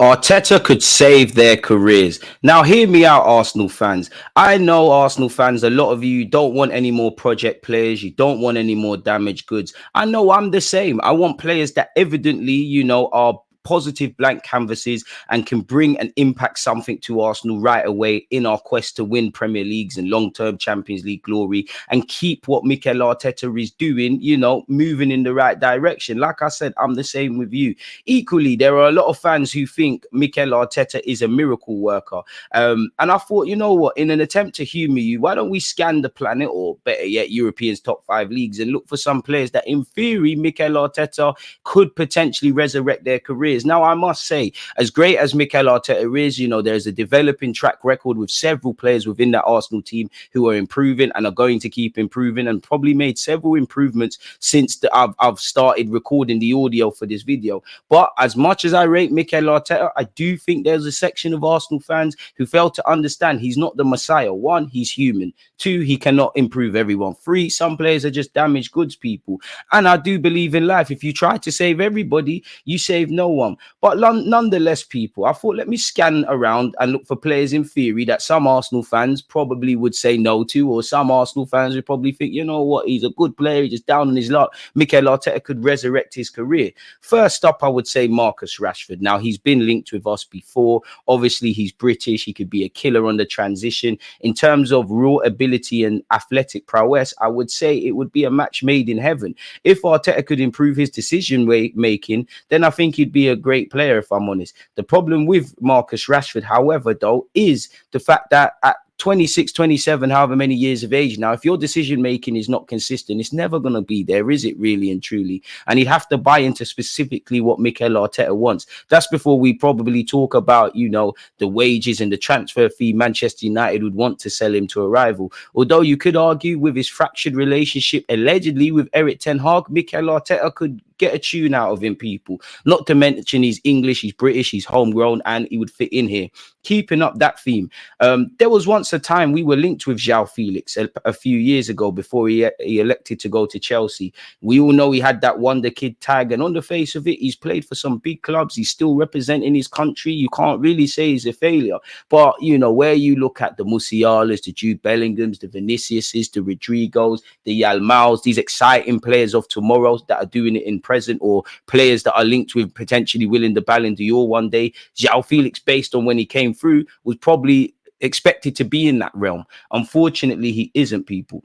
Arteta could save their careers. Now, hear me out, Arsenal fans. I know Arsenal fans, a lot of you don't want any more project players. You don't want any more damaged goods. I know I'm the same. I want players that evidently, are positive blank canvases and can bring and impact something to Arsenal right away in our quest to win Premier Leagues and long-term Champions League glory and keep what Mikel Arteta is doing, moving in the right direction. Like I said, I'm the same with you. Equally, there are a lot of fans who think Mikel Arteta is a miracle worker. And I thought, you know what, in an attempt to humour you, why don't we scan the planet, or better yet, Europeans' top five leagues, and look for some players that, in theory, Mikel Arteta could potentially resurrect their careers. Now, I must say, as great as Mikel Arteta is, there's a developing track record with several players within that Arsenal team who are improving and are going to keep improving, and probably made several improvements since I've started recording the audio for this video. But as much as I rate Mikel Arteta, I do think there's a section of Arsenal fans who fail to understand he's not the Messiah. One, he's human. Two, he cannot improve everyone. Three, some players are just damaged goods people. And I do believe in life, if you try to save everybody, you save no one. But nonetheless, people, I thought, let me scan around and look for players in theory that some Arsenal fans probably would say no to, or some Arsenal fans would probably think, you know what, he's a good player, he's just down on his luck. Mikel Arteta could resurrect his career. First up, I would say Marcus Rashford. Now, he's been linked with us before. Obviously, he's British. He could be a killer on the transition. In terms of raw ability and athletic prowess, I would say it would be a match made in heaven. If Arteta could improve his decision making, then I think he'd be a great player, if I'm honest. The problem with Marcus Rashford, however, though, is the fact that at 26, 27, however many years of age now, if your decision making is not consistent, it's never going to be there, is it, really and truly? And he'd have to buy into specifically what Mikel Arteta wants. That's before we probably talk about, the wages and the transfer fee Manchester United would want to sell him to a rival. Although you could argue with his fractured relationship, allegedly, with Eric Ten Hag, Mikel Arteta could get a tune out of him, people. Not to mention he's English, he's British, he's homegrown, and he would fit in here. Keeping up that theme, there was once a time we were linked with Joao Felix a few years ago before he elected to go to Chelsea. We all know he had that wonder kid tag, and on the face of it, he's played for some big clubs. He's still representing his country. You can't really say he's a failure. But, where you look at the Musialas, the Jude Bellinghams, the Viniciuses, the Rodrigos, the Yalmaos, these exciting players of tomorrow that are doing it in present, or players that are linked with potentially winning the Ballon d'Or one day, Joao Felix, based on when he came through, was probably expected to be in that realm. Unfortunately, he isn't, people.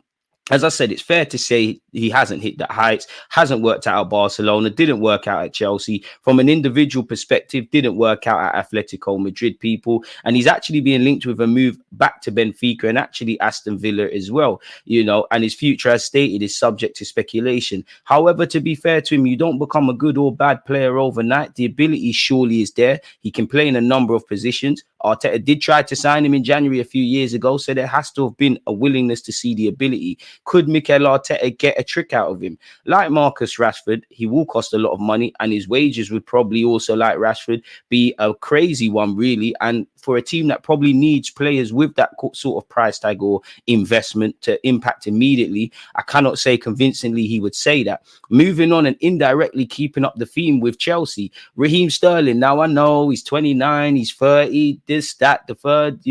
As I said, it's fair to say he hasn't hit that heights, hasn't worked out at Barcelona, didn't work out at Chelsea. From an individual perspective, didn't work out at Atletico Madrid, people. And he's actually being linked with a move back to Benfica and actually Aston Villa as well, and his future, as stated, is subject to speculation. However, to be fair to him, you don't become a good or bad player overnight. The ability surely is there. He can play in a number of positions. Arteta did try to sign him in January a few years ago, so there has to have been a willingness to see the ability. Could Mikel Arteta get a trick out of him? Like Marcus Rashford, he will cost a lot of money, and his wages would probably also, like Rashford, be a crazy one, really. And for a team that probably needs players with that sort of price tag or investment to impact immediately, I cannot say convincingly he would say that. Moving on and indirectly keeping up the theme with Chelsea, Raheem Sterling. Now, I know he's 29, he's 30, this, that, the third,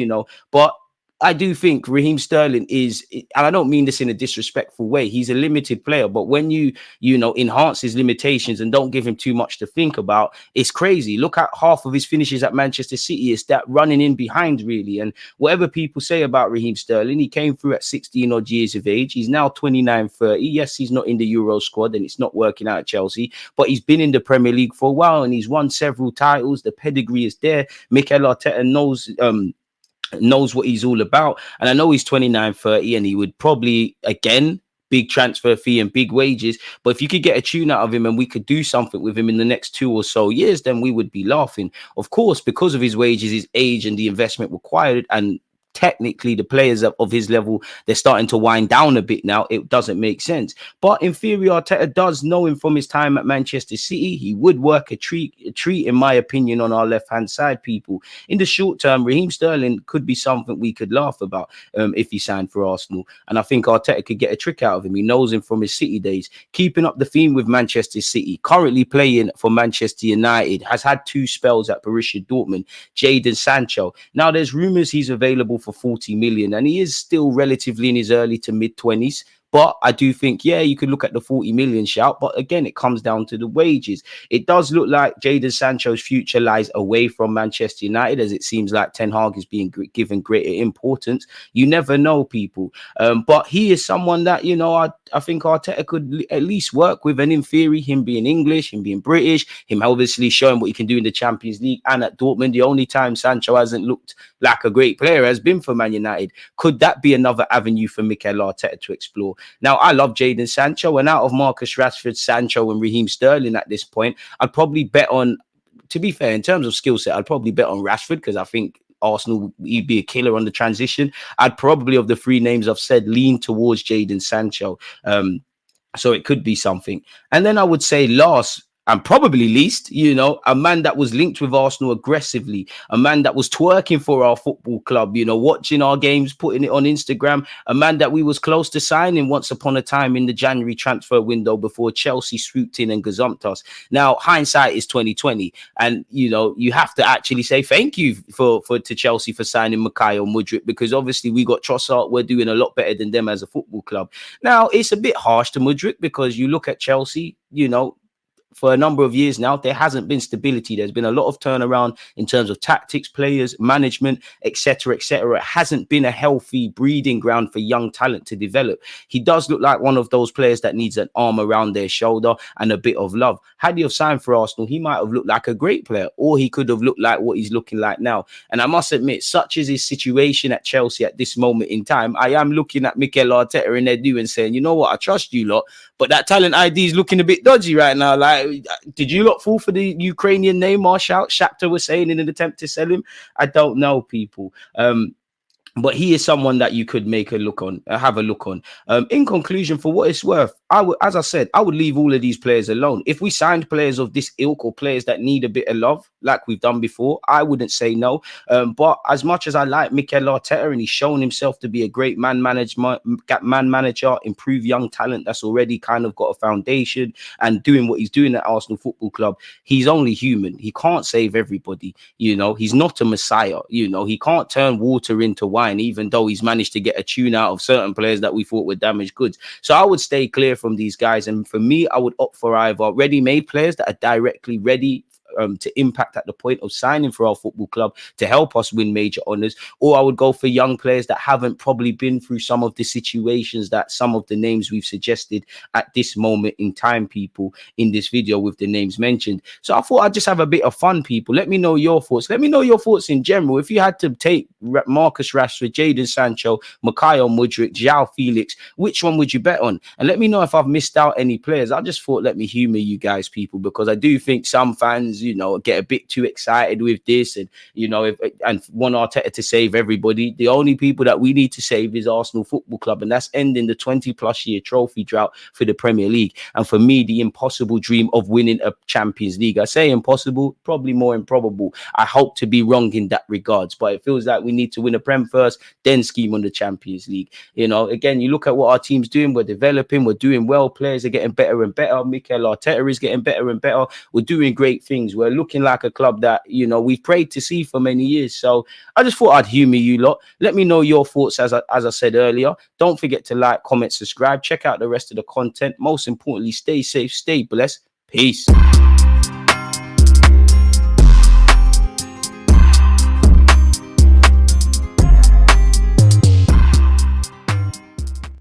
but I do think Raheem Sterling is, and I don't mean this in a disrespectful way, he's a limited player, but when you enhance his limitations and don't give him too much to think about, it's crazy. Look at half of his finishes at Manchester City. It's that running in behind, really. And whatever people say about Raheem Sterling, he came through at 16 odd years of age. He's now 29, 30. Yes, he's not in the Euro squad and it's not working out at Chelsea, but he's been in the Premier League for a while and he's won several titles. The pedigree is there. Mikel Arteta knows what he's all about. And I know he's 29, 30, and he would probably, again, big transfer fee and big wages. But if you could get a tune out of him and we could do something with him in the next 2 or so years, then we would be laughing. Of course, because of his wages, his age, and the investment required, and technically the players of his level, they're starting to wind down a bit now. It doesn't make sense. But in theory, Arteta does know him from his time at Manchester City. He would work a treat, in my opinion, on our left-hand side, people. In the short term, Raheem Sterling could be something we could laugh about if he signed for Arsenal. And I think Arteta could get a trick out of him. He knows him from his City days. Keeping up the theme with Manchester City, currently playing for Manchester United, has had 2 spells at Borussia Dortmund. Jadon Sancho. Now, there's rumours he's available for 40 million, and he is still relatively in his early to mid-20s. But I do think, yeah, you could look at the 40 million shout. But again, it comes down to the wages. It does look like Jadon Sancho's future lies away from Manchester United, as it seems like Ten Hag is being given greater importance. You never know, people. But he is someone that, you know, I think Arteta could at least work with. And in theory, him being English, him being British, him obviously showing what he can do in the Champions League and at Dortmund. The only time Sancho hasn't looked like a great player has been for Man United. Could that be another avenue for Mikel Arteta to explore? Now, I love Jadon Sancho, and out of Marcus Rashford, Sancho, and Raheem Sterling at this point, I'd probably bet on, to be fair, in terms of skill set, I'd probably bet on Rashford because I think Arsenal, he'd be a killer on the transition. I'd probably, of the 3 names I've said, lean towards Jadon Sancho. So it could be something. And then I would say last and probably least, you know, a man that was linked with Arsenal aggressively, a man that was twerking for our football club, you know, watching our games, putting it on Instagram, a man that we was close to signing once upon a time in the January transfer window before Chelsea swooped in and gazumped us. Now, hindsight is 2020, and, you know, you have to actually say thank you to Chelsea for signing Mikel Mudryk, because obviously we got Trossard. We're doing a lot better than them as a football club. Now, it's a bit harsh to Mudryk because you look at Chelsea, you know, for a number of years now, there hasn't been stability. There's been a lot of turnaround in terms of tactics, players, management, etc., etc. It hasn't been a healthy breeding ground for young talent to develop. He does look like one of those players that needs an arm around their shoulder and a bit of love. Had he have signed for Arsenal, he might have looked like a great player, or he could have looked like what he's looking like now. And I must admit, such is his situation at Chelsea at this moment in time, I am looking at Mikel Arteta and Edu and saying, you know what, I trust you lot, but that talent ID is looking a bit dodgy right now. Like, did you lot fall for the Ukrainian Neymar shout Shakhtar was saying in an attempt to sell him? I don't know, people. But he is someone that you could have a look on. In conclusion, for what it's worth, as I said, I would leave all of these players alone. If we signed players of this ilk or players that need a bit of love, like we've done before, I wouldn't say no. But as much as I like Mikel Arteta, and he's shown himself to be a great man manager, improve young talent that's already kind of got a foundation and doing what he's doing at Arsenal Football Club, he's only human. He can't save everybody. You know, he's not a messiah. You know, he can't turn water into wine, even though he's managed to get a tune out of certain players that we thought were damaged goods. So I would stay clear from these guys. And for me, I would opt for either ready-made players that are directly ready to impact at the point of signing for our football club to help us win major honours, or I would go for young players that haven't probably been through some of the situations that some of the names we've suggested at this moment in time, people, in this video with the names mentioned. So I thought I'd just have a bit of fun, people. Let me know your thoughts. Let me know your thoughts in general. If you had to take Marcus Rashford, Jadon Sancho, Mikel Mudryk, Joao Felix, which one would you bet on? And let me know if I've missed out any players. I just thought, let me humour you guys, people, because I do think some fans, you know, get a bit too excited with this, and you know, and want Arteta to save everybody. The only people that we need to save is Arsenal Football Club, and that's ending the 20+ year trophy drought for the Premier League, and for me, the impossible dream of winning a Champions League. I say impossible, probably more improbable. I hope to be wrong in that regards, but it feels like we need to win a Prem first, then scheme on the Champions League. You know, again, you look at what our team's doing. We're developing, we're doing well. Players are getting better and better. Mikel Arteta is getting better and better. We're doing great things. We're looking like a club that, you know, we've prayed to see for many years. So I just thought I'd humour you lot. Let me know your thoughts. As I said earlier, don't forget to like, comment, subscribe, check out the rest of the content. Most importantly, stay safe, stay blessed. Peace.